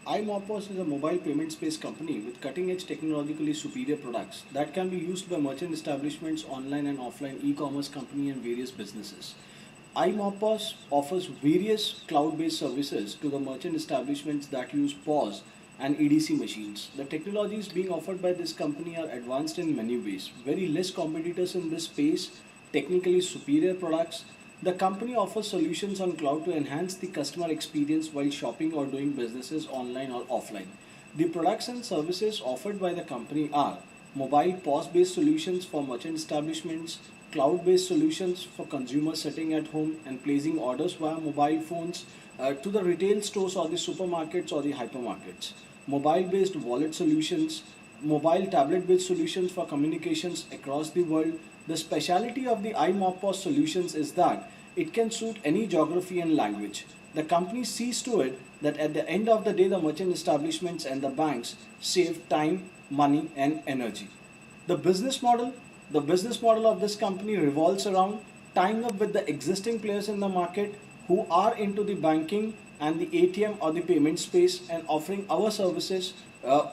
iMopos is a mobile payment-based company with cutting-edge technologically superior products that can be used by merchant establishments, online and offline e-commerce company and various businesses. iMopos offers various cloud-based services to the merchant establishments that use POS and EDC machines. The technologies being offered by this company are advanced in many ways. Very less competitors in this space, technically superior products. The company offers solutions on cloud to enhance the customer experience while shopping or doing businesses online or offline. The products and services offered by the company are mobile POS-based solutions for merchant establishments, cloud-based solutions for consumers sitting at home and placing orders via mobile phones to the retail stores or the supermarkets or the hypermarkets, mobile-based wallet solutions, mobile tablet-based solutions for communications across the world. The speciality of the iMopos solutions is that it can suit any geography and language. The company sees to it that at the end of the day, the merchant establishments and the banks save time, money, and energy. The business model, the business model of this company revolves around tying up with the existing players in the market who are into the banking and the ATM or the payment space and offering our services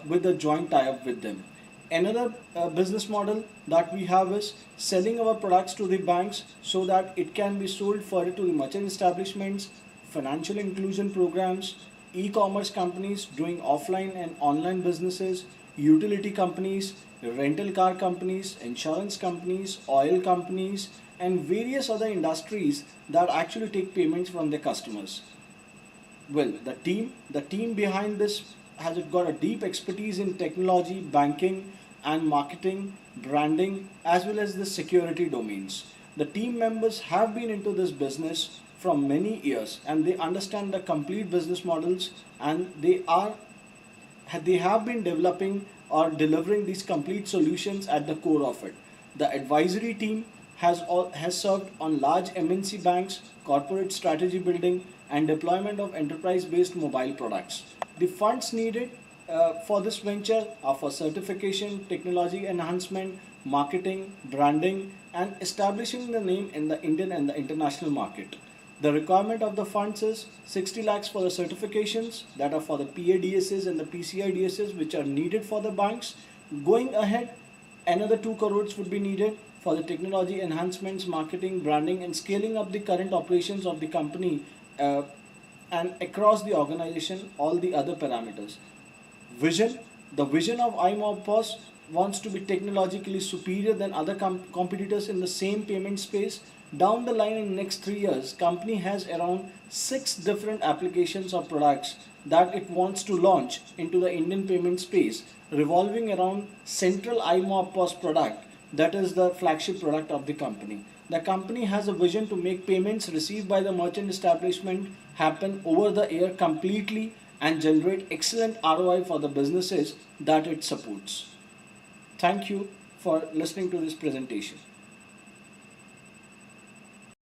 with a joint tie-up with them. Another business model that we have is selling our products to the banks so that it can be sold further to the merchant establishments, financial inclusion programs, e-commerce companies doing offline and online businesses, utility companies, rental car companies, insurance companies, oil companies, and various other industries that actually take payments from their customers. Well, the team behind this has got a deep expertise in technology, banking, and marketing, branding, as well as the security domains. The team members have been into this business from many years and they understand the complete business models and they have been developing or delivering these complete solutions at the core of it. The advisory team has served on large MNC banks, corporate strategy building, and deployment of enterprise-based mobile products. The funds needed for this venture are for certification, technology enhancement, marketing, branding, and establishing the name in the Indian and the international market. The requirement of the funds is 60 lakhs for the certifications that are for the PADSs and the PCI which are needed for the banks. Going ahead, another 2 crores would be needed for the technology enhancements, marketing, branding, and scaling up the current operations of the company and across the organization, all the other parameters. Vision. The vision of iMopos wants to be technologically superior than other competitors in the same payment space. Down the line in next 3 years, company has around 6 different applications or products that it wants to launch into the Indian payment space, revolving around central iMopos product that is the flagship product of the company. The company has a vision to make payments received by the merchant establishment happen over the air completely and generate excellent ROI for the businesses that it supports. Thank you for listening to this presentation.